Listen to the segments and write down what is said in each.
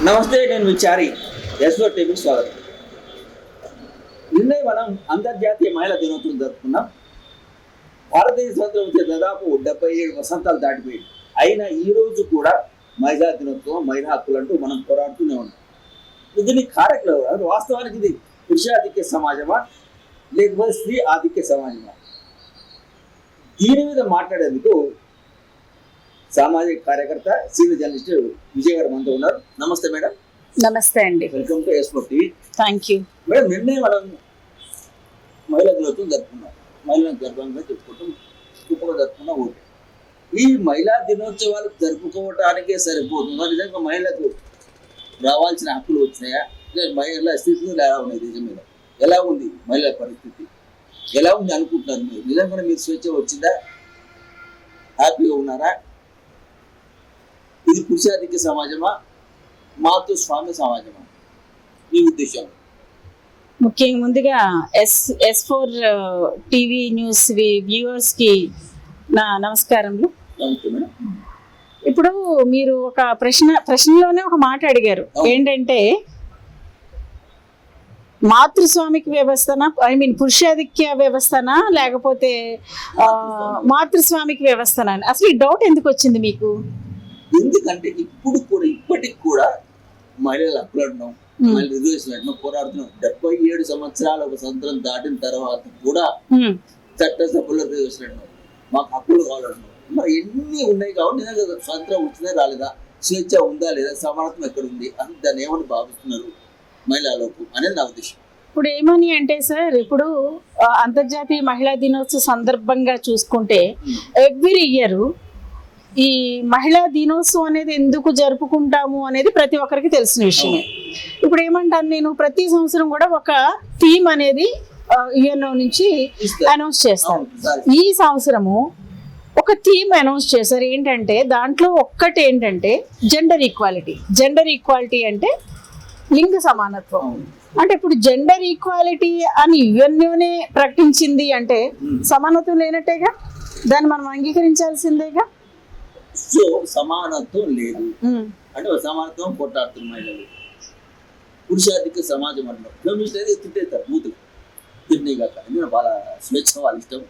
నమస్తే, నేను మీ చారి. ఎస్ఓ టీవీకి స్వాగతం. నిన్నే మనం అంతర్జాతీయ మహిళా దినోత్సవం జరుపుకున్నాం. భారతదేశ స్వాతంత్రం వచ్చే దాదాపు 77 వసంతాలు దాటిపోయింది. అయినా ఈ రోజు కూడా మహిళా దినోత్సవం, మహిళా హక్కులు అంటూ మనం పోరాడుతూనే ఉన్నాం. దీనికి కారకులు ఎవరు? వాస్తవానికి ఇది పురుషాధిక్య సమాజమా లేకపోతే స్త్రీ ఆధిక్య సమాజమా? దీని మీద మాట్లాడేందుకు సామాజిక కార్యకర్త, సీనియర్ జర్నలిస్ట్ విజయ్ గారు మనతో ఉన్నారు. నమస్తే మేడం. నమస్తే అండి. Welcome to SO TV. Thank you madam. నిన్నే మనం మహిళా దినోత్సవం జరుపుకున్నాం. మహిళలను గర్వంగా చెప్పుకుంటాం, గొప్పగా జరుపుకున్నాం. ఓకే, ఈ మహిళా దినోత్సవాలు జరుపుకోవటానికే సరిపోతుందా? నిజంగా మహిళలకు రావాల్సిన హక్కులు వచ్చినాయా? మహిళల స్థితిలో ఎలా ఉన్నాయి? దేశం మీద ఎలా ఉంది మహిళల పరిస్థితి? ఎలా ఉంది అనుకుంటున్నారు మీరు? నిజంగా మీరు స్వేచ్ఛ వచ్చిందా? హ్యాపీగా ఉన్నారా? ఇది పురుషాధిక్య సమాజమా, మాతృస్వామ్య సమాజమా? మీ ఉద్దేశం? ముఖ్యంగా ముందుగా S4 టీవీ న్యూస్ వ్యూవర్స్ కి నా నమస్కారములు. ఇప్పుడు మీరు ఒక ప్రశ్నలోనే ఒక మాట అడిగారు. ఏంటంటే మాతృస్వామిక వ్యవస్థనా, పురుషాధిక్య వ్యవస్థనా లేకపోతే మాతృస్వామిక వ్యవస్థనా అని. అసలు ఈ డౌట్ ఎందుకు వచ్చింది మీకు? ఎందుకంటే ఇప్పటికి కూడా మహిళల హక్కులు అంటున్నాం, మహిళల రిజర్వేషన్ అంటున్నాం, పోరాడుతున్నాం. 77 సంవత్సరాల ఒక స్వతంత్రం దాటిన తర్వాత కూడా చట్టసభలో రిజర్వేషన్ అంటున్నాం, మాకు హక్కులు కావాలంటున్నాం. మరి ఎన్ని ఉన్నాయి కాబట్టి నిజంగా స్వతంత్రం వచ్చిందా రాలేదా, స్వేచ్ఛ ఉందా లేదా, సమానత్వం ఎక్కడ ఉంది అని దాన్ని ఏమని భావిస్తున్నారు మహిళలకు అనేది నా ఉద్దేశం. ఇప్పుడు ఏమని అంటే సార్, ఇప్పుడు అంతర్జాతీయ మహిళా దినోత్సవ సందర్భంగా చూసుకుంటే ఎవ్రీ ఇయర్ ఈ మహిళా దినోత్సవం అనేది ఎందుకు జరుపుకుంటాము అనేది ప్రతి ఒక్కరికి తెలిసిన విషయమే. ఇప్పుడు ఏమంటాను నేను, ప్రతి సంవత్సరం కూడా ఒక థీమ్ అనేది యుఎన్ఓ నుంచి అనౌన్స్ చేస్తాను. ఈ సంవత్సరము ఒక థీమ్ అనౌన్స్ చేశారు. ఏంటంటే దాంట్లో ఒక్కటి ఏంటంటే జెండర్ ఈక్వాలిటీ. జెండర్ ఈక్వాలిటీ అంటే లింగ సమానత్వం. అంటే ఇప్పుడు జెండర్ ఈక్వాలిటీ అని యుఎన్ఓనే ప్రకటించింది అంటే సమానత్వం లేనట్టేగా, దాన్ని మనం అంగీకరించాల్సిందేగా. సో సమానత్వం లేదు అంటే సమానత్వం కొట్టాడుతున్న మహిళలు, పురుషాధిక సమాజం అంటారు. ఫెమినిస్ట్ అయితే తిట్టేస్తారు, బూతులు తిట్టినాయి కాక, ఎందుకంటే వాళ్ళ స్వేచ్ఛ వాళ్ళ ఇష్టం.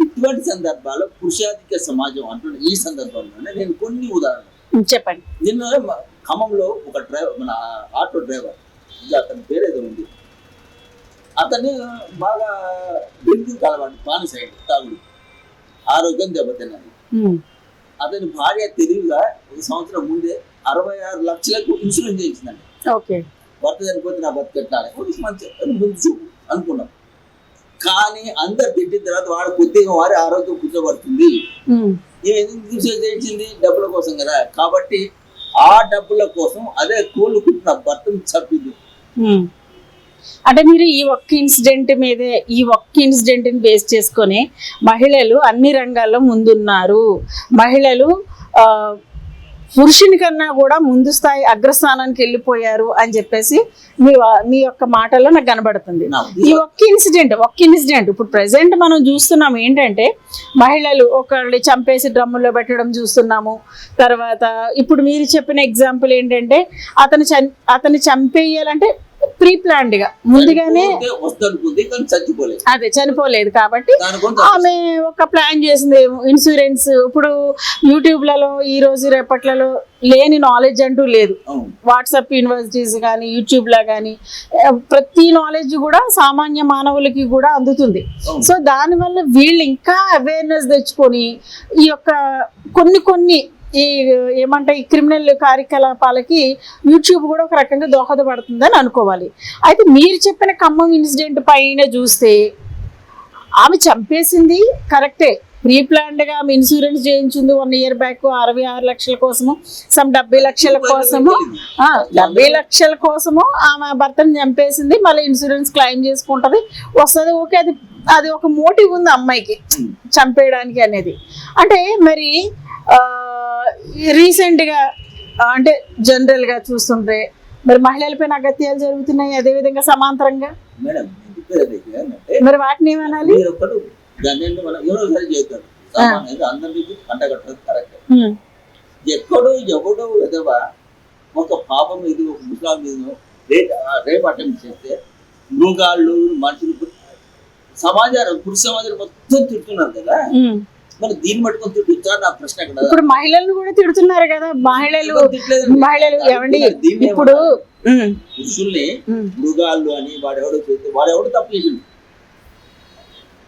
ఇటువంటి సందర్భాల్లో పురుషాధిక సమాజం అంటున్న ఈ సందర్భంలోనే నేను కొన్ని ఉదాహరణలు చెప్పండి. నిన్న ఖమ్మంలో ఒక డ్రైవర్, మన ఆటో డ్రైవర్, అతని పేరేదో ఉంది, అతన్ని బాగా డ్రింకింగ్ అలవాటు, బానిసైడ్ తాగుడు, ఆరోగ్యం దెబ్బతిన్నది. అతని భార్య తెలివిగా ఒక సంవత్సరం ముందే 66 లక్షలకు ఇన్సూరెన్స్ చేయించిందండి. భర్త చనిపోతే నా బతుకు పెట్టాలి, మంచి ముందు చూపు అనుకున్నాం. కానీ అందరు తిట్టిన తర్వాత వాడు కొద్దిగా వారి ఆరోగ్యం కూర్చోబడుతుంది. ఇన్సూరెన్స్ చేయించింది డబ్బుల కోసం కదా, కాబట్టి ఆ డబ్బుల కోసం అదే కోలుకుంటున్న భర్తను చంపింది. అంటే మీరు ఈ ఒక్క ఇన్సిడెంట్ ని బేస్ చేసుకొని మహిళలు అన్ని రంగాల్లో ముందున్నారు, మహిళలు పురుషుని కన్నా కూడా ముందు స్థాయి అగ్రస్థానానికి వెళ్ళిపోయారు అని చెప్పేసి మీ యొక్క మాటల్లో నాకు కనబడుతుంది. ఈ ఒక్క ఇన్సిడెంట్ ఇప్పుడు ప్రెసెంట్ మనం చూస్తున్నాం ఏంటంటే మహిళలు ఒకళ్ళు చంపేసి డ్రమ్ముల్లో పెట్టడం చూస్తున్నాము. తర్వాత ఇప్పుడు మీరు చెప్పిన ఎగ్జాంపుల్ ఏంటంటే అతను చంపేయాలంటే ప్రీ ప్లాన్డ్ గా ముందుగానే అదే చనిపోలేదు కాబట్టి ఆమె ఒక ప్లాన్ చేసింది. ఇన్సూరెన్స్ ఇప్పుడు యూట్యూబ్లలో ఈ రోజు రేపట్లలో లేని నాలెడ్జ్ అంటూ లేదు. వాట్సాప్ యూనివర్సిటీస్ కానీ యూట్యూబ్ లా కానీ ప్రతి నాలెడ్జ్ కూడా సామాన్య మానవులకి కూడా అందుతుంది. సో దానివల్ల వీళ్ళు ఇంకా అవేర్నెస్ తెచ్చుకొని ఈ యొక్క కొన్ని ఈ ఏమంటాయి క్రిమినల్ కార్యకలాపాలకి యూట్యూబ్ కూడా ఒక రకంగా దోహదపడుతుందని అనుకోవాలి. అయితే మీరు చెప్పిన ఖమ్మం ఇన్సిడెంట్ పైన చూస్తే ఆమె చంపేసింది కరెక్టే, ప్రీ ప్లాన్డ్ గా ఆమె ఇన్సూరెన్స్ చేయించింది 1 year బ్యాక్ 66 లక్షల కోసము, 70 లక్షల కోసము, 70 లక్షల కోసము ఆమె భర్తను చంపేసింది. మళ్ళీ ఇన్సూరెన్స్ క్లెయిమ్ చేసుకుంటది, వస్తుంది. ఓకే, అది ఒక మోటివ్ ఉంది అమ్మాయికి చంపేయడానికి అనేది. అంటే మరి రీసెంట్ గా అంటే జనరల్ గా చూస్తుంటే మరి మహిళలపైన అగత్యాలు జరుగుతున్నాయి, అదే విధంగా సమాంతరంగా. మరి వాటిని ఏమనాలి? ఎక్కడో ఎవడో విధవ ఒక పాపం ఇది ఒక ముసలాం మీద రేపు అటెంప్ట్ చేస్తే మృగాళ్ళు మనుషులు సమాజాన్ని పురుష సమాజాన్ని మొత్తం తిడుతున్నారు కదా, మరి దీన్ని పట్టుకొని తిట్టుతా నా ప్రశ్న అక్కడ. ఇప్పుడు మహిళలను కూడా తిడుతున్నారు కదా, మహిళలు ఏమండి ఇప్పుడు పురుషుల్ని మృగాళ్ళు అని వాడెవడో చేస్తే వాడెవడో తప్పు చేసిండు,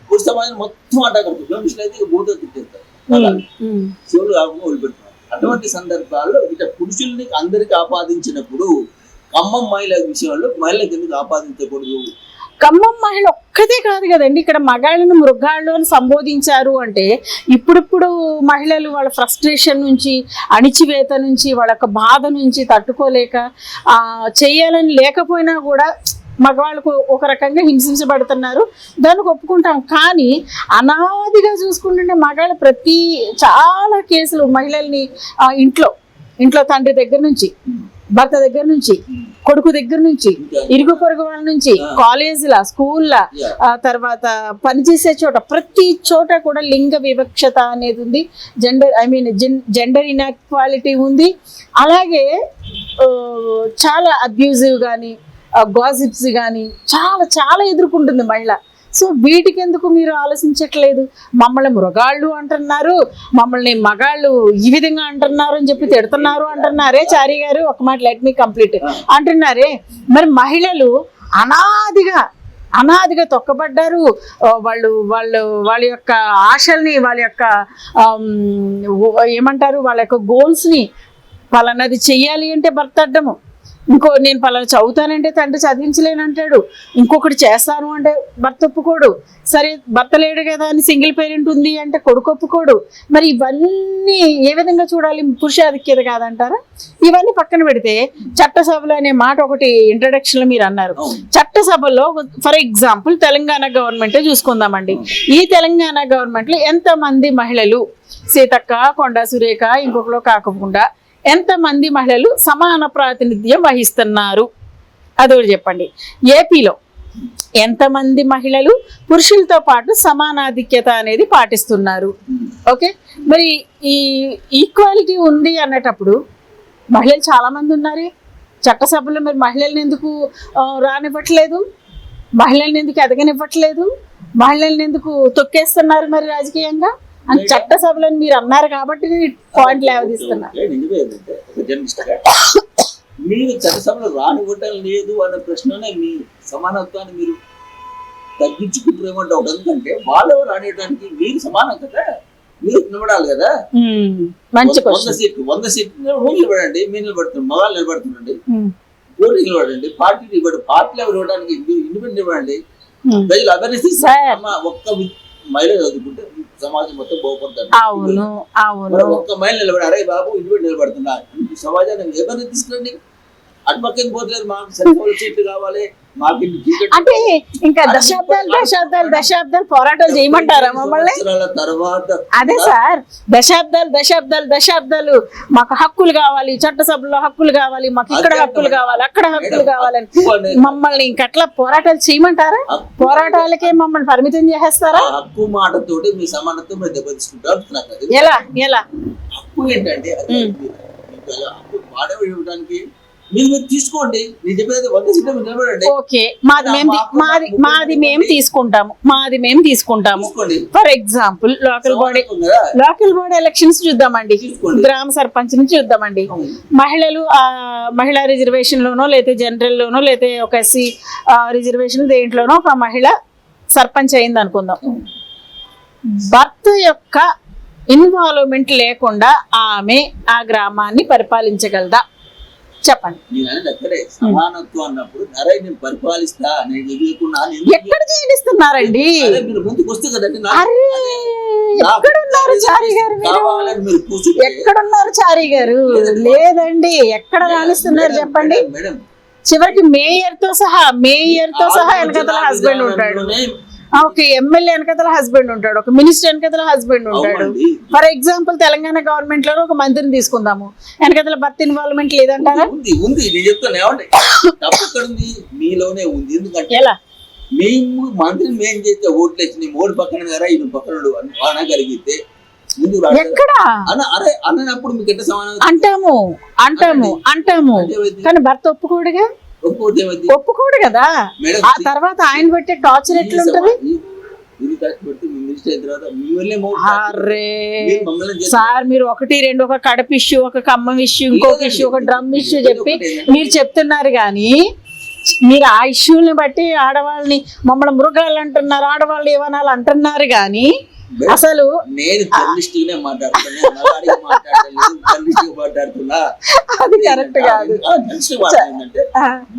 పురుష సమాజం మొత్తం అడ్డగడుతుంది. మనుషులు అయితే బూతో తిట్టేస్తారు, శివులు కాకుండా వదిలిపెడుతున్నారు. అటువంటి సందర్భాల్లో ఇట్లా పురుషుల్ని అందరికి ఆపాదించినప్పుడు ఖమ్మం మహిళ విషయంలో మహిళలకు ఎందుకు ఆపాదించకూడదు? ఖమ్మం మహిళ ఒక్కతే కాదు కదండి, ఇక్కడ మగాళ్ళను మృగాళ్ళు అని సంబోధించారు అంటే ఇప్పుడిప్పుడు మహిళలు వాళ్ళ ఫ్రస్ట్రేషన్ నుంచి, అణిచివేత నుంచి, వాళ్ళ బాధ నుంచి తట్టుకోలేక చేయాలని లేకపోయినా కూడా మగవాళ్ళకు ఒక రకంగా హింసించబడుతున్నారు, దానికి ఒప్పుకుంటాం. కానీ అనాదిగా చూసుకుంటుంటే మగాళ్ళు చాలా కేసులు మహిళల్ని ఇంట్లో తండ్రి దగ్గర నుంచి, భర్త దగ్గర నుంచి, కొడుకు దగ్గర నుంచి, ఇరుగు పొరుగు వాళ్ళ నుంచి, కాలేజీల, స్కూళ్ళ, తర్వాత పనిచేసే చోట, ప్రతి చోట కూడా లింగ వివక్షత అనేది ఉంది, జెండర్ ఇన్ఈక్వాలిటీ ఉంది. అలాగే చాలా అబ్యూజివ్ కానీ గాసిప్స్ కానీ చాలా ఎదుర్కొంటుంది మహిళ. సో వీటికి ఎందుకు మీరు ఆలోచించట్లేదు? మమ్మల్ని మృగాళ్ళు అంటున్నారు, మమ్మల్ని మగాళ్ళు ఈ విధంగా అంటున్నారు అని చెప్పి తిడుతున్నారు అంటున్నారే చారి గారు, ఒక మాట లెట్ మీ కంప్లీట్ అంటున్నారే. మరి మహిళలు అనాదిగా తొక్కబడ్డారు. వాళ్ళ యొక్క ఆశల్ని, వాళ్ళ యొక్క ఏమంటారు, వాళ్ళ యొక్క గోల్స్ని పలానాది చెయ్యాలి అంటే భర్త అడ్డము, నేను పలానా చదువుతానంటే తండ్రి చదివించలేనంటాడు, ఇంకొకటి చేస్తాను అంటే భర్త ఒప్పుకోడు, సరే భర్త లేడు కదా అని సింగిల్ పేరెంట్ ఉంది అంటే కొడుకు ఒప్పుకోడు. మరి ఇవన్నీ ఏ విధంగా చూడాలి? పురుషాధిక్యత కాదంటారా? ఇవన్నీ పక్కన పెడితే చట్టసభలు అనే మాట ఒకటి ఇంట్రడక్షన్లో మీరు అన్నారు. చట్టసభలో ఫర్ ఎగ్జాంపుల్ తెలంగాణ గవర్నమెంటే చూసుకుందామండి. ఈ తెలంగాణ గవర్నమెంట్లో ఎంతమంది మహిళలు, సీతక్క, కొండా సురేఖ, ఇంకొకరు కాకుండా ఎంతమంది మహిళలు సమాన ప్రాతినిధ్యం వహిస్తున్నారు? అదొకటి చెప్పండి. ఏపీలో ఎంతమంది మహిళలు పురుషులతో పాటు సమానాధిక్యత అనేది పాటిస్తున్నారు? ఓకే, మరి ఈ ఈక్వాలిటీ ఉంది అన్నటప్పుడు మహిళలు చాలామంది ఉన్నారు చట్టసభలో. మరి మహిళల్ని ఎందుకు రానివ్వట్లేదు? మహిళల్ని ఎందుకు ఎదగనివ్వట్లేదు? మహిళల్ని ఎందుకు తొక్కేస్తున్నారు మరి రాజకీయంగా? అని చట్టసభలను మీరు అన్నారు కాబట్టి పాయింట్ లేవదీస్తున్నారు. మీరు చట్టసభలో రానివ్వటం లేదు అన్న ప్రశ్ననే మీ సమానత్వాన్ని మీరు తగ్గించుకుంటారేమంటే ఒకటి. ఎందుకంటే వాళ్ళు రానివ్వడానికి మీరు సమానం కదా, మీరు నిలబడాలి కదా. 100 సీట్లు మీరు నిలబడండి, మీరు నిలబడుతున్నారు, మగాళ్ళు నిలబడుతుండండి, పోటీ నిలబడండి, పార్టీ నిలబడి, పార్టీలు ఎవరు ఇవ్వడానికి ఇండిపెండెంట్ ఇవ్వండి. ప్రజలు అవేర్నెస్ ఒక్క మహిళ చదువుకుంటే సమాజం మొత్తం బాగుపడతారు. ఒక్క మహిళ నిలబడి అరే బాబు ఇండిపెండెంట్ నిలబడుతున్నా సమాజాన్ని ఎవరిని తీసుకురండి, అటు పక్కన పోతలేదు, మాకు సరిపోయే సీట్లు కావాలి, మాకు అంటే ఇంకా దశాబ్దాలు పోరాటాలు చేయమంటారా మమ్మల్ని? అదే సార్, దశాబ్దాలు మాకు హక్కులు కావాలి, చట్టసభలో హక్కులు కావాలి, మాకు ఇక్కడ హక్కులు కావాలి, అక్కడ హక్కులు కావాలని మమ్మల్ని ఇంకట్లా పోరాటాలు చేయమంటారా? పోరాటాలకే మమ్మల్ని పరిమితం చేసేస్తారా? హక్కు మాటతోటి మీ సమానత్వం దెబ్బతీసుకుంటారు. ఎలా హక్కు ఏంటంటే హక్కు మాట ఇవ్వడానికి మీరు తీసుకోండి. నేను చెప్పేది 100 సీట్లు నిలబడండి. ఓకే, మాది మేము తీసుకుంటాము. For example local body elections చూద్దామండి, గ్రామ సర్పంచ్ నుంచి చూద్దామండి. మహిళా రిజర్వేషన్ లోనో లేకపోతే జనరల్ లోనో లేకపోతే ఒక ఎస్సీ రిజర్వేషన్ దేంట్లోనో ఒక మహిళ సర్పంచ్ అయింది అనుకుందాం. భర్త యొక్క ఇన్వాల్వ్మెంట్ లేకుండా ఆమె ఆ గ్రామాన్ని పరిపాలించగలదా? చెప్పండి. సమానత్వం అన్నప్పుడు నేను పరిపాలిస్తా ఎక్కడ చేయనిస్తున్నారండి? ఎక్కడున్నారు చారి గారు? లేదండి, ఎక్కడ రాణిస్తున్నారు చెప్పండి. చివరికి మేయర్ తో సహా వెనకతల హస్బెండ్ ఉంటాడు, ఒక ఎమ్మెల్యే వెనకతల హస్బెండ్ ఉంటాడు, ఒక మినిస్టర్ వెనకతల హస్బెండ్ ఉంటాడు. ఫర్ ఎగ్జాంపుల్ తెలంగాణ గవర్నమెంట్ లో ఒక మంత్రిని తీసుకుందాము, వెనకతల భర్త ఇన్వాల్వ్మెంట్ లేదంటారా? మీలోనే ఉంది. ఎందుకంటే ఎలా మేము మంత్రిని మేము చేస్తే ఓట్లు వేసి మోడీ పక్కన కదా ఈయన పక్కన అనగలిగితే ముందుకు రావట్లేదు. ఎక్కడ అరే అన్నప్పుడు మీకు ఎట్లా సమానం అంటాము కానీ భర్త ఒప్పుకోడుగా, ఒప్పుకోతే ఏమైంది? ఒప్పుకోడు కదా. మేడం, ఆ తర్వాత ఆయన పెట్టే టార్చర్ ఎట్లుంటది? ఇది కష్టపడి మీ మినిస్టర్ అయిన తర్వాత మిమ్మల్ని అరే మమ్మల్ని చేసి- సార్ మీరు 1, 2 ఒక కడప ఇష్యూ, ఒక ఖమ్మం ఇష్యూ, ఇంకొక ఇష్యూ, ఒక డ్రమ్ ఇష్యూ చెప్పి మీరు చెప్తున్నారు కానీ మీరు ఆ ఇష్యూని బట్టి ఆడవాళ్ళని మమ్మల్ని మృగాలు అంటున్నారు, ఆడవాళ్ళు ఏమనాలి అంటున్నారు కానీ అసలు నేను జర్నలిస్ట్ గానే మాట్లాడుతున్నా, నల్లాడిగా మాట్లాడలేదు, జర్నలిస్ట్ గా మాట్లాడుతున్నా. అది కరెక్ట్ కాదు. జర్నలిస్ట్ గా ఏంటంటే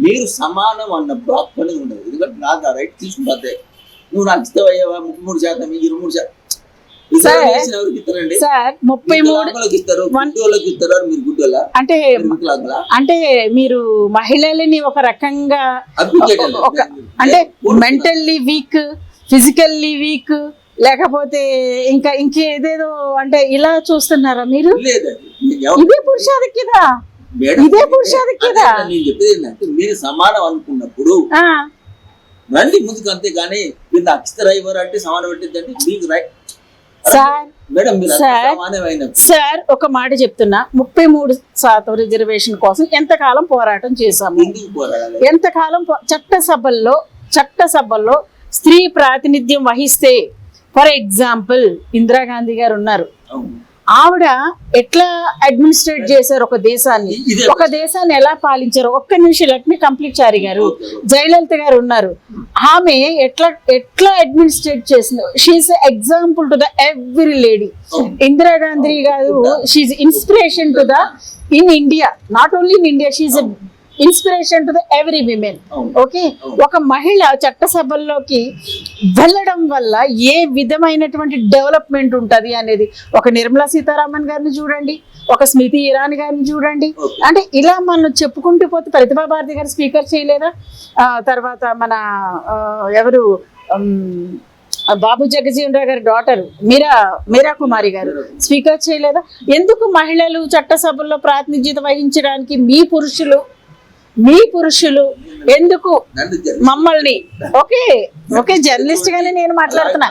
మీరు సమానం అన్న బ్లాక్ పని ఉండదు. ఎందుకంటే నాకు ఆ రైట్ తీసుకుంటే నువ్వు నాకు ఇస్తావయ్యావా 33%, 23% ఎవరికి ఇస్తారండి? సార్ 33 ఇస్తారు, గుడ్డోళ్ళకి ఇస్తారు. మీరు గుడ్డోళ్ళ అంటే అంటే మీరు మహిళలని ఒక రకంగా అంటే మెంటల్లీ వీక్, ఫిజికల్లీ వీక్, లేకపోతే ఇంకేదేదో అంటే ఇలా చూస్తున్నారా మీరు? ఇదే పురుషాధిక్యత, ఇదే పురుషాధిక్యత. నేను చెప్పేది ఏంటంటే మీరు సమానం అనుకున్నప్పుడు రండి ముందుకు, అంతే కానీ మీరు నాకు ఇస్తారా ఇవ్వరు అంటే సమానం పెట్టిందంటే మీకు రైట్. సార్ మేడం మీరు సమానమైన సార్ ఒక మాట చెప్తున్నా, 33% రిజర్వేషన్ కోసం ఎంతకాలం పోరాటం చేశాము, ఎందుకు పోరాడాలి? ఎంతకాలం చట్టసభల్లో స్త్రీ ప్రాతినిధ్యం వహిస్తే, ఫర్ ఎగ్జాంపుల్ ఇందిరాగాంధీ గారు ఉన్నారు, ఆవిడ ఎట్లా అడ్మినిస్ట్రేట్ చేశారు ఒక దేశాన్ని ఎలా పాలించారు. ఒక్క నిమిషం లెట్ మీ కంప్లీట్. చారి గారు, జయలలిత గారు ఉన్నారు, ఆమె ఎట్లా అడ్మినిస్ట్రేట్ చేసింది. She is example to the every lady. Indira Gandhi గారు she is inspiration to the in India, not only in India, she is inspiration to the every women. Okay, ఒక మహిళ చట్టసభల్లోకి వెళ్ళడం వల్ల ఏ విధమైనటువంటి డెవలప్మెంట్ ఉంటది అనేది, ఒక నిర్మలా సీతారామన్ గారిని చూడండి, ఒక స్మృతి ఇరానీ గారిని చూడండి. అంటే ఇలా మనం చెప్పుకుంటూ పోతే ప్రతిభా భారతి గారు స్పీకర్ చేయలేదా? తర్వాత మన ఎవరు బాబు జగజీవన్ రావు గారి డాటర్ మీరా కుమారి గారు స్పీకర్ చేయలేదా? ఎందుకు మహిళలు చట్టసభల్లో ప్రాతినిధ్యత వహించడానికి మీ పురుషులు ఎందుకు మమ్మల్ని ఓకే జర్నలిస్ట్ గానే నేను మాట్లాడుతున్నా,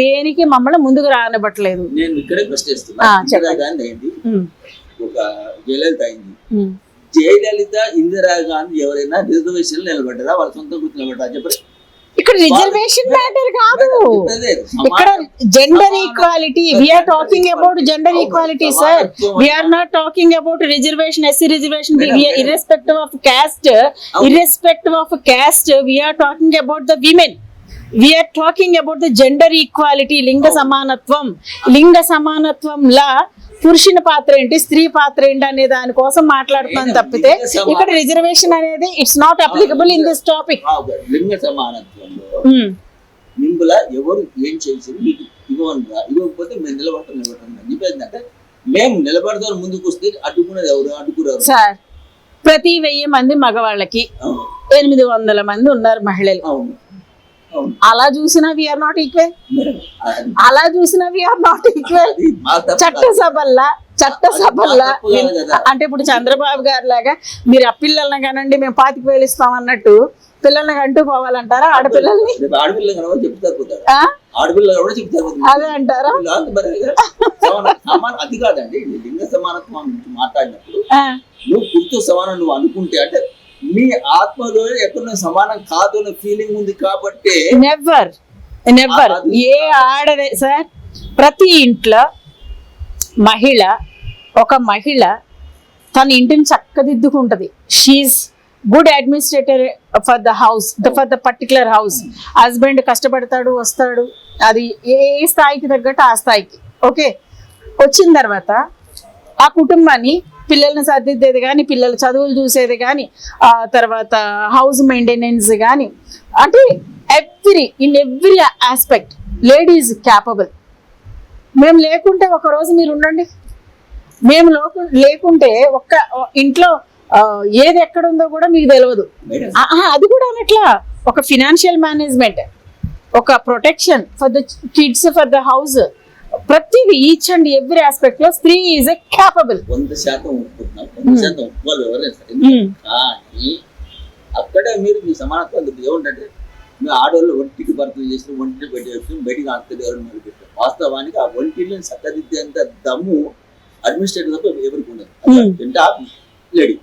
దేనికి మమ్మల్ని ముందుకు రానివ్వట్లేదు? నేను ఇక్కడే ప్రశ్నిస్తున్నా. ఒక జయలలిత అయింది, జయలలిత ఇందిరాగాంధీ ఎవరైనా రిజర్వేషన్ నిలబడ్డారా? వాళ్ళ సొంత గుర్తు నిలబడ్డారా చెప్పండి. ఇక్కడ రిజర్వేషన్ మ్యాటర్ కాదు, ఇక్కడ gender equality. We're talking about gender equality sir. We're not talking about reservation, SC reservation, irrespective of caste, we are talking about the women. We are talking about the gender equality, లింగ సమానత్వంలా పురుషుని పాత్ర ఏంటి, స్త్రీ పాత్ర ఏంటి అనే దాని కోసం మాట్లాడుతున్నాను తప్పితే ఇక్కడ రిజర్వేషన్ అనేది it's not applicable in this topic. లింగ సమానత్వంలో మింగుల ఎవరు ఏం చేసారు మీకు ఇవ్వకపోతే మేము నిలబడతాం చెప్పేది. మేము నిలబడతాం ముందుకు వస్తే అడ్డుకునేది అడ్డుకున్నారు సార్. ప్రతి 1000 మంది మగవాళ్ళకి 800 మంది ఉన్నారు మహిళలు. అలా చూసినా వీఆర్ నాట్ ఈక్వల్, చట్టసభల్లా అంటే ఇప్పుడు చంద్రబాబు గారు లాగా మీరు ఆ పిల్లల్ని కానండి మేము 25,000 ఇస్తాం అన్నట్టు పిల్లల్ని అంటూ పోవాలంటారా? ఆడపిల్లల్ని అదే అంటారా? అది కాదండి, లింగ సమానత్వం మాట్లాడినప్పుడు నువ్వు పురుషుతో సమానం నువ్వు అనుకుంటే అంటే మీ ఆత్మలో ఎక్కడ సమానం కాదు అనే ఫీలింగ్ ఉంది కాబట్టి నెవర్ ఏ ఆడదే సార్. ప్రతి ఇంట్లో ఒక మహిళ తన ఇంటిని చక్కదిద్దుకుంటది. She's good administrator for the house, for the particular house. Husband కష్టపడతాడు, వస్తాడు, అది ఏ స్థాయికి తగ్గట్టు ఆ స్థాయికి. ఓకే, వచ్చిన తర్వాత ఆ కుటుంబాన్ని, పిల్లల్ని సర్దిద్దేది కానీ, పిల్లల చదువులు చూసేది కానీ, ఆ తర్వాత హౌస్ మెయింటెనెన్స్ కానీ, అంటే in every aspect lady is capable. మేము లేకుంటే ఒకరోజు మీరు ఉండండి, మేము లేకుంటే ఒక్క ఇంట్లో ఏది ఎక్కడ ఉందో కూడా మీకు తెలియదు. అది కూడా అట్లా ఒక ఫినాన్షియల్ మేనేజ్మెంట్, ఒక protection for the kids, for the house, ప్రతిదీ ఈచ్ అండ్ ఎవ్రీ ఆస్పెక్ట్ లో స్త్రీ ఈజ్ ఎ క్యాపబుల్. 100% ఒప్పుకోవాలి ఎవరైనా సరే. కానీ అక్కడే మీరు మీ సమానత్వం ఏముంటే మీ ఆడవాళ్ళు ఒంటికి భర్తలు చేసిన ఒంటిని పెట్టి బయటికి ఆడుతుంది ఎవరైనా మొదలుపెట్టారు. వాస్తవానికి ఆ ఒంటిని చక్కదిద్దేంత దమ్ము అడ్మినిస్ట్రేటర్ తప్ప ఎవరికి ఉండదు. Lady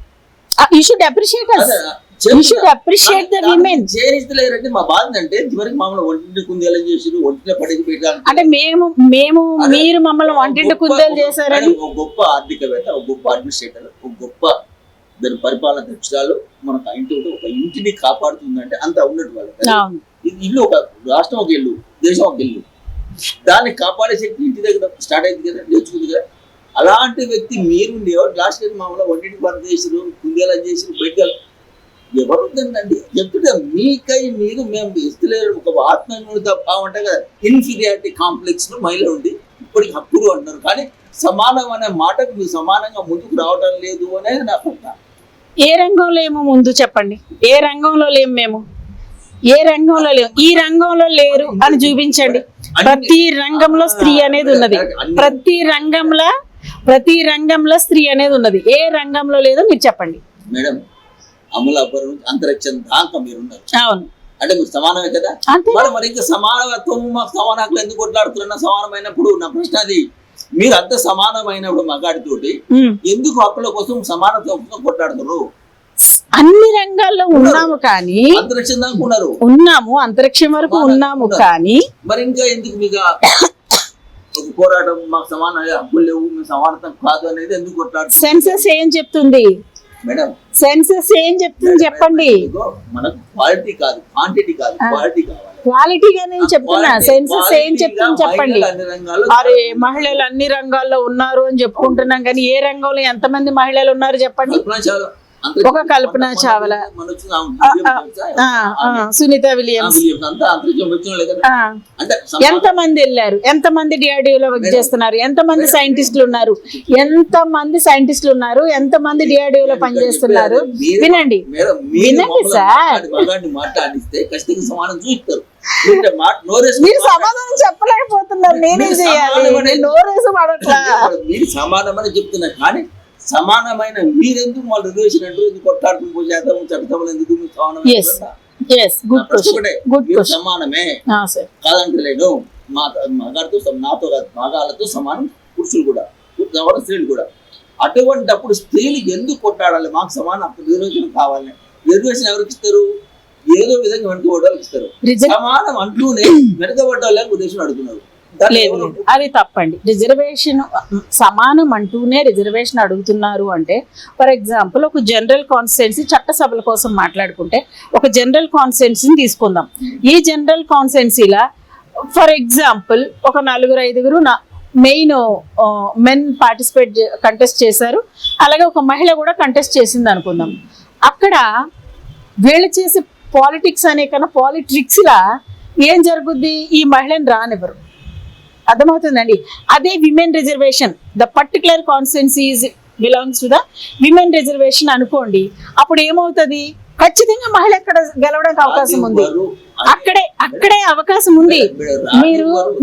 you should appreciate us. You should appreciate the women. చేరిస్తలేరంటే మా బాధ అంటే చివరికి మామూలు ఒంటిని కుందేలు చేసారు, ఒంటిని పడికి పెట్టారు. అంటే మీరు మమ్మల్ని వంటింటి కుందేలు చేశారని. ఒక గొప్ప ఆర్థికవేత్త, ఒక గొప్ప అడ్మినిస్ట్రేటర్, ఒక గొప్ప దాని పరిపాలన దక్షిణాలు మనకు ఇంటి ఒక ఇంటిని కాపాడుతుందంటే అంత ఉన్నట్టు వాళ్ళు. ఇల్లు ఒక రాష్ట్రం ఒక ఇల్లు, దేశం ఒక ఇల్లు, దాన్ని కాపాడే శక్తి ఇంటి దగ్గర స్టార్ట్ అయింది కదా, నేర్చుకుంది కదా. అలాంటి వ్యక్తి మీరు లాస్ట్ టైం మామూలు ఒంటింటి పని చేసారు, కుందేలా చేసారు, బయటకు ఎవరు ఉందండి చెప్తుంటే మీకై మీరు మేము ఇస్తలేరు. ఒక ఆత్మీయత బాగుంటాయి కదా, ఇన్ఫీరియారిటీ కాంప్లెక్స్ లో మహిళ ఉండి ఇప్పటికి హక్కులు అంటున్నారు, కానీ సమానం అనే మాటకు మీరు సమానంగా ముందుకు రావడం లేదు అనేది నా ప్రశ్న. ఏ రంగంలో ఏమో ముందు చెప్పండి, ఏ రంగంలో లేము మేము, ఏ రంగంలో లేవు, ఈ రంగంలో లేరు అని చూపించండి. ప్రతి రంగంలో స్త్రీ అనేది ఉన్నది, ప్రతి రంగంలో స్త్రీ అనేది ఉన్నది. ఏ రంగంలో లేదో మీరు చెప్పండి మేడం. అమలాపురం అంతరిక్షం దాకా మీరున్నారు, అవును, అంటే మీరు సమానమే కదా. మరి ఇంకా సమానత్వం మాకు సమాన హక్కులు ఎందుకు కొట్లాడుతున్నా? సమానమైనప్పుడు నా ప్రశ్న అది, మీరు అంత సమానమైనప్పుడు మగాడితోటి ఎందుకు హక్కుల కోసం సమానత్వం కొట్లాడుతున్నారు? అన్ని రంగాల్లో ఉన్నాము కానీ, అంతరిక్షం దాకా ఉన్నారు, ఉన్నాము, అంతరిక్షం వరకు ఉన్నాము కానీ మరి ఇంకా ఎందుకు మీకు ఒక పోరాటం మాకు సమాన హక్కులు లేవు, మేము సమానత్వం కాదు అనేది ఎందుకు కొట్లాడుతున్నారు? సెన్సస్ ఏం చెప్తుంది మేడం? సెన్సస్ ఏం చెప్తుంది చెప్పండి. మనకు క్వాలిటీ కాదు, క్వాంటిటీ కాదు, క్వాలిటీ కావాలి. క్వాలిటీగా నేను చెప్తున్నా, సెన్సస్ ఏం చెప్తుంది చెప్పండి. అరే మహిళలు అన్ని రంగాల్లో ఉన్నారు అని చెప్పుకుంటున్నాం కానీ ఏ రంగంలో ఎంతమంది మహిళలు ఉన్నారు చెప్పండి? ఒక కల్పన చావ్లా, సునీత విలియమ్స్, ఎంతమంది వెళ్ళారు, ఎంతమంది డిఆర్డిఓలో వర్క్ చేస్తున్నారు, ఎంతమంది సైంటిస్టులు ఉన్నారు, ఎంతమంది డిఆర్డిఓలో పనిచేస్తున్నారు. వినండి సార్, మీరు సమాధానం చెప్పలేకపోతున్నారు, నేనేం చేయాలి? నోరేసి పడట్లా. మీరు సమాధానం చెప్తున్నా కానీ సమానమైన మీరెందుకు వాళ్ళు రిజర్వేషన్ అంటూ ఎందుకు కొట్లాడుతూ చేద్దాము, చట్టం ఎందుకు సమానమే కాదంటలేను. మగాడితో నాతో కాదు, మగాళ్ళతో సమానం పురుషులు కూడా, స్త్రీలు కూడా. అటువంటిప్పుడు స్త్రీలు ఎందుకు కొట్లాడాలి? మాకు సమానం రిజర్వేషన్ కావాలని. రిజర్వేషన్ ఎవరికి ఇస్తారు? ఏదో విధంగా వెనుకబడ్డ వాళ్ళకి ఇస్తారు. సమానం అంటూనే వెనుకబడ్డ వాళ్ళకి ఉద్దేశం అడుగుతున్నారు. లేదు, అది తప్పండి. రిజర్వేషన్ సమానం అంటూనే రిజర్వేషన్ అడుగుతున్నారు అంటే, ఫర్ ఎగ్జాంపుల్ ఒక జనరల్ కాన్స్టిట్యున్సీ చట్టసభల కోసం మాట్లాడుకుంటే ఒక జనరల్ కాన్స్టిట్యున్సీని తీసుకుందాం. ఈ జనరల్ కాన్స్టిట్యున్సీలా ఫర్ ఎగ్జాంపుల్ ఒక 4-5 మెయిన్ మెన్ కంటెస్ట్ చేశారు, అలాగే ఒక మహిళ కూడా కంటెస్ట్ చేసింది అనుకుందాం. అక్కడ వీళ్ళు చేసే పాలిటిక్స్ అనే కన్నా పాలిటిక్స్లా ఏం జరుగుద్ది? ఈ మహిళని రానివ్వరు. అర్థమవుతుందండి. అదే women reservation, the particular constituency belongs to the women reservation అనుకోండి, అప్పుడు ఏమవుతుంది? ఖచ్చితంగా మహిళ ఎక్కడ గెలవడానికి అవకాశం ఉంది, అక్కడే అవకాశం ఉంది.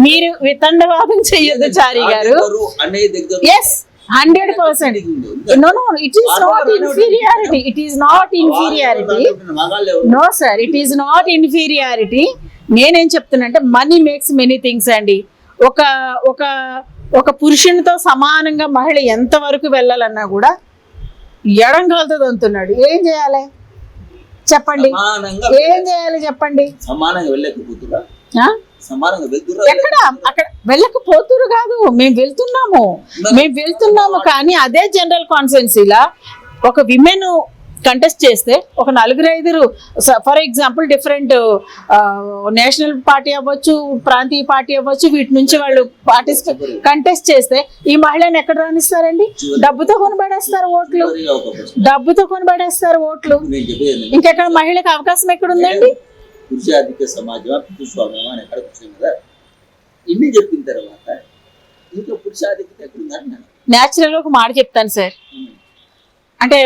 మీరు వితండవాదం చెయ్యొద్దు చారి గారు. Yes, 100%. No, it is not inferiority. It is not inferiority. No sir, it is not inferiority. నేనేం చెప్తున్నా, మనీ మేక్స్ మెనీ థింగ్స్ అండి. ఒక పురుషునితో సమానంగా మహిళ ఎంతవరకు వెళ్ళాలన్నా కూడా ఎడంగాలతో దంతున్నాడు. ఏం చేయాలి చెప్పండి? ఏం చేయాలి చెప్పండి? ఎక్కడ అక్కడ వెళ్ళకపోతురు కాదు, మేము వెళ్తున్నాము కానీ అదే జనరల్ కాన్స్టిట్యున్సీలా ఒక విమెన్ కంటెస్ట్ చేస్తే ఒక 4-5 for example different national party అవ్వచ్చు, ప్రాంతీయ పార్టీ అవ్వచ్చు, వీటి నుంచి వాళ్ళు కంటెస్ట్ చేస్తే ఈ మహిళని ఎక్కడ రాణిస్తారండి? డబ్బుతో కొనబడేస్తారు ఓట్లు. ఇంకెక్కడ మహిళకి అవకాశం ఎక్కడుందండి? పురుషాధిక సమాజం, పురుషస్వామ్యం అని ఎక్కడ కూర్చొని కదా ఇన్ని చెప్పిన తర్వాత ఇంకా పురుషాధిక్యత ఎక్కడుందంటున్నాను. న్యాచురల్ ఒక మాట చెప్తాను సార్, అంటే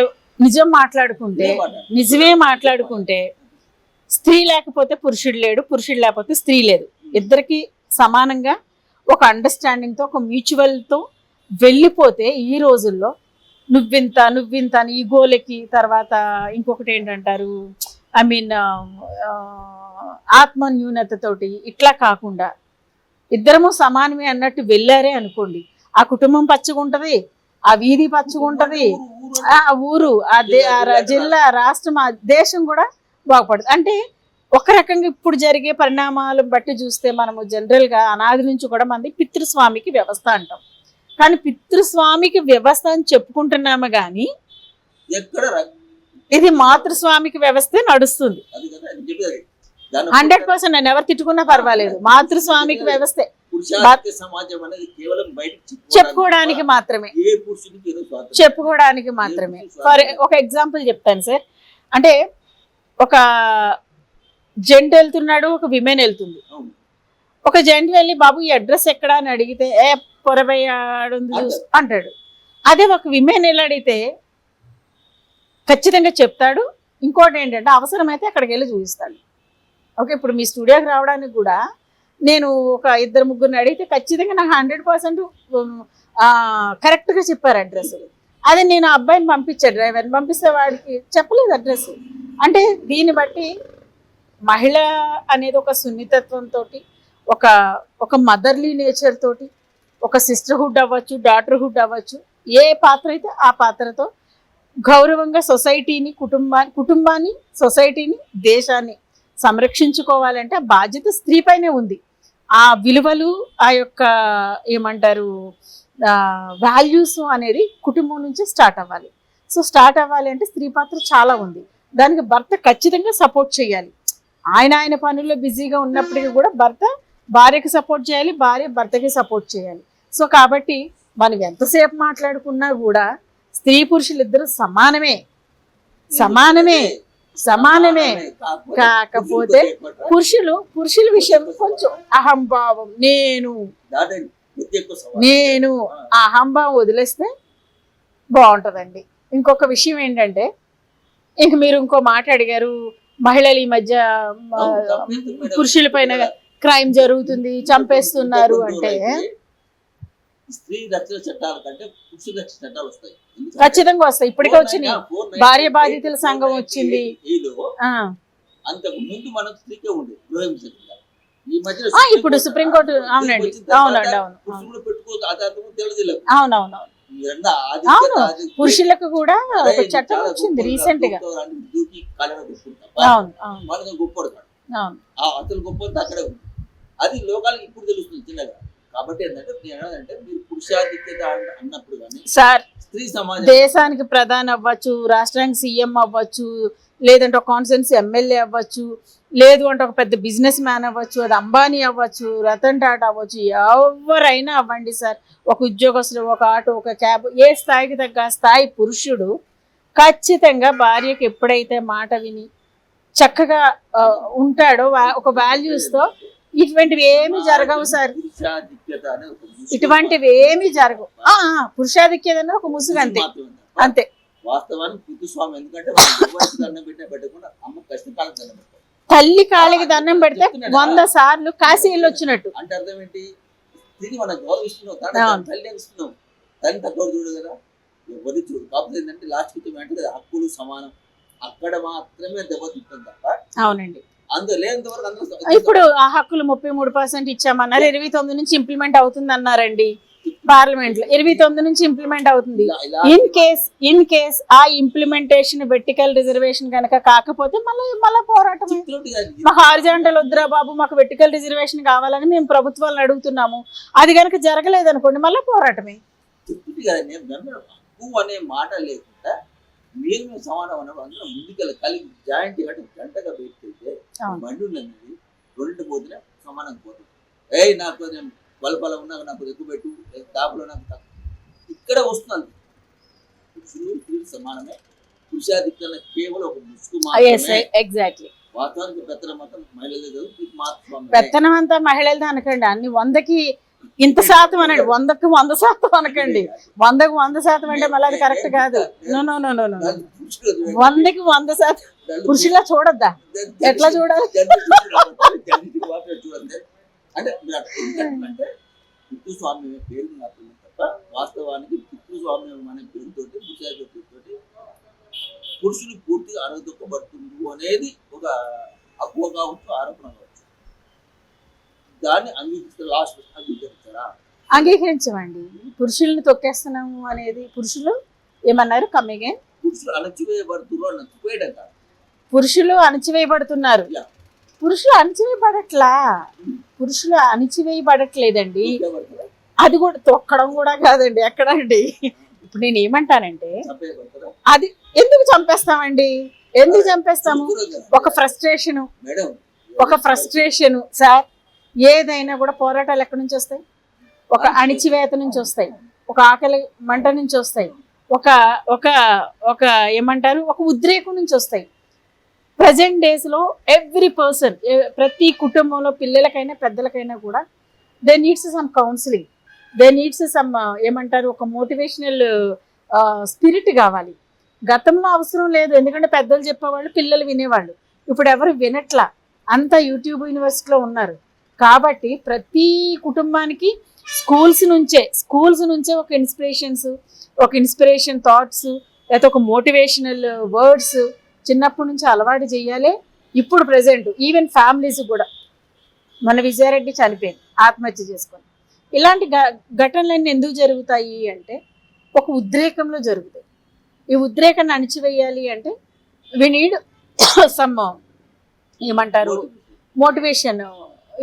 నిజమే మాట్లాడుకుంటే స్త్రీ లేకపోతే పురుషుడు లేడు, పురుషుడు లేకపోతే స్త్రీ లేదు. ఇద్దరికి సమానంగా ఒక అండర్స్టాండింగ్తో, ఒక మ్యూచువల్తో వెళ్ళిపోతే ఈ రోజుల్లో నువ్వింత అని ఈ గోలకి తర్వాత ఇంకొకటి ఏంటంటారు, ఐ మీన్ ఆత్మ న్యూనతతోటి ఇట్లా కాకుండా ఇద్దరము సమానమే అన్నట్టు వెళ్ళారే అనుకోండి, ఆ కుటుంబం పచ్చగుంటది, ఆ వీధి పచ్చగుంటది, ఆ ఊరు, జిల్లా, రాష్ట్రం, ఆ దేశం కూడా బాగుపడుతుంది. అంటే ఒక రకంగా ఇప్పుడు జరిగే పరిణామాలను బట్టి చూస్తే మనము జనరల్గా అనాది నుంచి కూడా మంది పితృస్వామికి వ్యవస్థ అంటాం. కానీ పితృస్వామికి వ్యవస్థ అని చెప్పుకుంటున్నాము కానీ ఎక్కడ ఇది మాతృస్వామికి వ్యవస్థే నడుస్తుంది. 100% నేను ఎవరు తిట్టుకున్నా పర్వాలేదు, మాతృస్వామికి వ్యవస్థే. సమాజం అనేది కేవలం బయటకు చెప్పుకోవడానికి మాత్రమే, ఏ పురుషునికి ఏదో స్వాతంత్రం చెప్పుకోవడానికి మాత్రమే. ఫర్ ఒక ఎగ్జాంపుల్ చెప్తాను సార్. అంటే ఒక జెంట్ వెళ్తున్నాడు, ఒక విమెన్ వెళ్తుంది. ఒక జెంట్ వెళ్ళి బాబు ఈ అడ్రస్ ఎక్కడా అని అడిగితే పొరబయ్యాడు అంటాడు. అదే ఒక విమెన్ వెళ్ళి అడిగితే ఖచ్చితంగా చెప్తాడు. ఇంకోటి ఏంటంటే అవసరమైతే అక్కడికి వెళ్ళి చూపిస్తాడు. ఓకే, ఇప్పుడు మీ స్టూడియోకి రావడానికి కూడా నేను ఒక 2-3 అడిగితే ఖచ్చితంగా నాకు 100% కరెక్ట్గా చెప్పారు అడ్రస్. అదే నేను ఆ అబ్బాయిని పంపించాను, డ్రైవర్ని పంపిస్తే వాడికి చెప్పలేదు అడ్రస్. అంటే దీన్ని బట్టి మహిళ అనేది ఒక సున్నితత్వంతో, ఒక మదర్లీ నేచర్ తోటి, ఒక సిస్టర్హుడ్ అవ్వచ్చు, డాటర్హుడ్ అవ్వచ్చు, ఏ పాత్ర అయితే ఆ పాత్రతో గౌరవంగా సొసైటీని, కుటుంబాన్ని, సొసైటీని, దేశాన్ని సంరక్షించుకోవాలంటే ఆ బాధ్యత స్త్రీపైనే ఉంది. ఆ విలువలు, ఆ యొక్క ఏమంటారు వాల్యూస్ అనేది కుటుంబం నుంచి స్టార్ట్ అవ్వాలి. సో స్టార్ట్ అవ్వాలి అంటే స్త్రీ పాత్ర చాలా ఉంది. దానికి భర్త ఖచ్చితంగా సపోర్ట్ చేయాలి. ఆయన పనుల్లో బిజీగా ఉన్నప్పటికీ కూడా భర్త భార్యకి సపోర్ట్ చేయాలి, భార్య భర్తకి సపోర్ట్ చేయాలి. సో కాబట్టి మనం ఎంతసేపు మాట్లాడుకున్నా కూడా స్త్రీ పురుషులు ఇద్దరు సమానమే. కాకపోతే పురుషుల విషయం కొంచెం అహంభావం, నేను అహంభావం వదిలేస్తే బాగుంటుందండి. ఇంకొక విషయం ఏంటంటే, ఇంక మీరు ఇంకో మాట అడిగారు, మహిళలు ఈ మధ్య పురుషుల పైన క్రైమ్ జరుగుతుంది, చంపేస్తున్నారు అంటే స్త్రీ రక్షణ చట్టాల కంటే పురుష రక్షణ చట్టాలు వస్తాయి, ఖచ్చితంగా వస్తాయి. ఇప్పటికే వచ్చినాయి, భార్య బాధితుల సంఘం వచ్చింది. అంతకు ముందు మనం స్త్రీకే ఉంది గృహహింస. ఈ మధ్య ఇప్పుడు సుప్రీంకోర్టు, అవునండి, అవునండి, అవును, అవునవును, పురుషులకు కూడా ఒక చట్టం వచ్చింది రీసెంట్ గా. అతను గొప్ప అక్కడే ఉంది, అది లోకాలకు ఇప్పుడు తెలుస్తుంది చిన్నగా. కాబట్టి ఏంటంటే మీరు పురుషాధిక్యత అన్నప్పుడు కానీ సార్, స్త్రీ సమాజం దేశానికి ప్రధాని అవ్వచ్చు, రాష్ట్రానికి సీఎం అవ్వచ్చు, లేదంటే ఒక కాన్స్టిట్యున్సీ ఎమ్మెల్యే అవ్వచ్చు, లేదు అంటే ఒక పెద్ద బిజినెస్ మ్యాన్ అవ్వచ్చు, అది అంబానీ అవ్వచ్చు, రతన్ టాటా అవ్వచ్చు, ఎవరైనా అవ్వండి సార్. ఒక ఉద్యోగస్తులు, ఒక ఆటో, ఒక క్యాబ్, ఏ స్థాయికి తగ్గ స్థాయి పురుషుడు ఖచ్చితంగా భార్యకి ఎప్పుడైతే మాట విని చక్కగా ఉంటాడో, ఒక వాల్యూస్తో ఇటువంటివి ఏమి జరగవు సార్. ఇటువంటివి ఏమి జరగవు. పురుషాధిక్యత అనేది ఒక ముసుగు, అంతే అంతే. వాస్తవానికి స్వామి ఎందుకంటే తల్లి కాళ్ళకి దండం పెడితే 100 సార్లు కాశీ వెళ్ళి వచ్చినట్టు. అంటే అర్థం ఏంటి? స్త్రీని మనం గౌరవిస్తున్నాం, తల్లి ఇస్తున్నాం, తల్లి తక్కువ చూడు కదా, ఎవరి చూడు. కాకపోతే ఏంటంటే లాస్ట్ అంటే హక్కులు సమానం, అక్కడ మాత్రమే దెబ్బతింటుంది తప్ప. అవునండి, ఇప్పుడు ఆ హక్కులు 33% ఇచ్చామన్నారు, 29 నుంచి ఇంప్లిమెంట్ అవుతుంది అన్నారండి పార్లమెంట్ లో. 29 నుంచి ఇంప్లిమెంట్ అవుతుంది. ఇన్ కేస్ ఆ ఇంప్లిమెంటేషన్ వెర్టికల్ రిజర్వేషన్ కనుక కాకపోతే మళ్ళీ పోరాటం. మా హారిజాంటల్ వద్దురా బాబు, మాకు వెర్టికల్ రిజర్వేషన్ కావాలని మేము ప్రభుత్వాలను అడుగుతున్నాము, అది కనుక జరగలేదు అనుకోండి మళ్ళీ పోరాటమే. హక్కు అనే మాట లేకుండా మేము సమానం అన్నప్పుడు అందరం ముందుకెళ్ళి కలిగి జాయింట్ గంటగా పెట్టి బండి ఉన్నది 2 పోతున్నా సమానం పోతుంది. నాకు బలపల ఉన్నా నాకు ఎక్కువ పెట్టు, దాపులో నాకు ఇక్కడ వస్తుంది. పురుషులు సమానమే, పురుషాధిక్యంలో కేవలం ఒక ముసుగు మాత్రమే. ఎగ్జాక్ట్లీ. వాస్తవానికి పెత్తనం మొత్తం మహిళలే, పెత్తనం అంతా మహిళలదే అనకండి. అన్ని 100కి ఇంత శాతం అనండి, 100కి 100% అనకండి. 100కి 100% అంటే మళ్ళీ అది కరెక్ట్ కాదు. నో 100కి 100% పురుషులా చూడద్దా? ఎట్లా చూడాలి? అంటే పితృస్వామ్యం పేరు తప్ప వాస్తవానికి పితృస్వామ్యం అనే పేరుతో పురుషులు పూర్తిగా అరగదొక్కబడుతుంది అనేది ఒక అపోహ కావచ్చు, ఆరోపణ కావచ్చు. దాన్ని అంగీకరిస్తే లాస్ట్ అంగీకరిస్తారా? అంగీకరించమండి. పురుషుల్ని తొక్కేస్తున్నాము అనేది పురుషులు ఏమన్నారు? కమ్మిగే పురుషులు అణచివేయబడుతున్నారు అణచివేయడం కాదు. పురుషులు అణచివేయబడుతున్నారు. యా. పురుషులు అణచివేయబడట్లా. పురుషులు అణచివేయబడట్లేదండి. చంపేయబడతారా? అది కూడా తొక్కడం కూడా కాదండి. ఎక్కడండి? ఇప్పుడు నేను ఏమంటానంటే చంపేయబడతారా? అది ఎందుకు చంపేస్తామండి? ఎందుకు చంపేస్తాము? ఒక ఫ్రస్ట్రేషను మేడం సార్, ఏదైనా కూడా పోరాటాలు ఎక్కడి నుంచి వస్తాయి? ఒక అణిచివేత నుంచి వస్తాయి, ఒక ఆకలి మంట నుంచి వస్తాయి, ఒక ఒక ఒక ఏమంటారు, ఒక ఉద్రేకం నుంచి వస్తాయి. ప్రజెంట్ డేస్లో ఎవ్రీ పర్సన్, ప్రతి కుటుంబంలో పిల్లలకైనా పెద్దలకైనా కూడా they needs some counselling, they needs some ఏమంటారు, ఒక మోటివేషనల్ స్పిరిట్ కావాలి. గతంలో అవసరం లేదు, ఎందుకంటే పెద్దలు చెప్పేవాళ్ళు, పిల్లలు వినేవాళ్ళు. ఇప్పుడు ఎవరు వినట్లా, అంతా యూట్యూబ్ యూనివర్సిటీలో ఉన్నారు. కాబట్టి ప్రతి కుటుంబానికి స్కూల్స్ నుంచే ఒక ఇన్స్పిరేషన్ థాట్స్, లేకపోతే ఒక మోటివేషనల్ వర్డ్స్ చిన్నప్పటి నుంచి అలవాటు చేయాలి. ఇప్పుడు ప్రజెంట్ ఈవెన్ ఫ్యామిలీస్ కూడా, మన విజయారెడ్డి చనిపోయింది ఆత్మహత్య చేసుకొని, ఇలాంటి ఘటనలన్నీ ఎందుకు జరుగుతాయి అంటే ఒక ఉద్రేకంలో జరుగుతాయి. ఈ ఉద్రేకాన్ని అణిచివేయాలి అంటే వి నీడ్ సమ్ ఏమంటారు, మోటివేషన్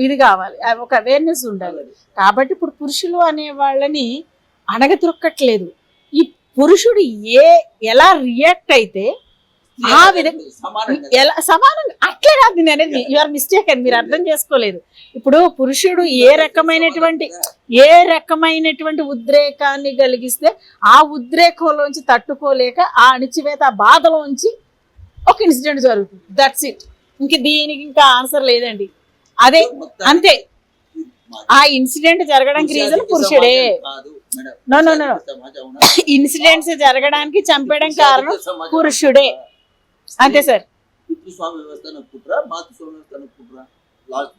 ఇది కావాలి, ఒక అవేర్నెస్ ఉండాలి. కాబట్టి ఇప్పుడు పురుషులు అనే వాళ్ళని అణగదొక్కట్లేదు. ఈ పురుషుడు ఎలా రియాక్ట్ అయితే ఆ విధంగా ఎలా సమానంగా, అట్లే కాదు నేను అనేది, యు ఆర్ మిస్టేక్ అని మీరు అర్థం చేసుకోలేదు. ఇప్పుడు పురుషుడు ఏ రకమైనటువంటి ఉద్రేకాన్ని కలిగిస్తే ఆ ఉద్రేకంలోంచి తట్టుకోలేక ఆ అణిచివేత, ఆ బాధలోంచి ఒక ఇన్సిడెంట్ జరుగుతుంది. That's it. దీనికి ఇంకా ఆన్సర్ లేదండి. అదే అంతే. ఆ ఇన్సిడెంట్ జరగడానికి రీజన్ పురుషుడే. నో ఇన్సిడెంట్స్ జరగడానికి చంపేయడం కారణం పురుషుడే. అంతే సార్. పితృస్వామ్య వ్యవస్థను కుట్రా, మాతృస్వామ్య వ్యవస్థను కుట్రా, లాస్ట్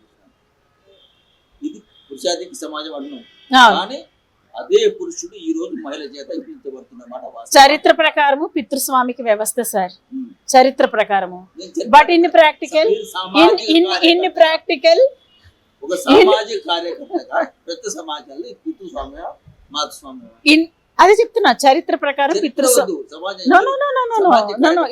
ఇది పురుషాధిక సమాజం అన్నాం. కానీ అదే పురుషుడు ఈ రోజు మహిళ చేత హింసించబడుతున్నమాట వాస్తవం. చరిత్ర ప్రకారము పితృస్వామిక వ్యవస్థ సార్, చరిత్ర ప్రకారము. బట్ ఇన్ ప్రాక్టికల్ ఒక సామాజిక కార్యకర్తగా ప్రతి సమాజాల్లో పితృస్వామ్య మాతృస్వామ్య అదే చెప్తున్నా. చరిత్ర ప్రకారం పితృస్వామ్య,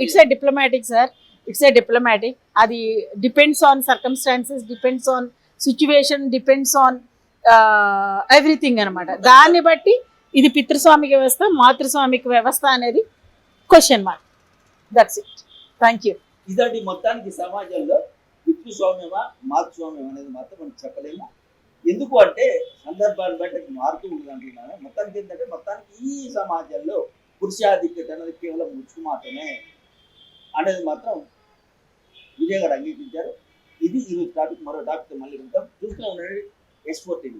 it's a diplomatic sir, it's a diplomatic. అది depends on circumstances, depends on situation, depends on everything అనమాట. దాన్ని బట్టి ఇది పితృస్వామిక వ్యవస్థ, మాతృస్వామిక వ్యవస్థ అనేది question mark. That's it. Thank you. ఇదండి మొత్తానికి సమాజంలో పితృస్వామ్యమా మాతృస్వామ్యం అనేది మాత్రం మనం చెప్పలేము. ఎందుకు అంటే సందర్భాన్ని బట్టి మారుతూ ఉంటుంది అంటున్నాను. మొత్తానికి ఏంటంటే మొత్తానికి ఈ సమాజంలో పురుషాధిక్యత అనేది కేవలం ముసుగు మాత్రమే అనేది మాత్రం విజయ్ గారు అంగీకరించారు. ఇది ఈరోజు టాపిక్. మరో టాపిక్ మళ్ళీ ఉంటాం. చూస్తూనే ఉండండి S4 TV.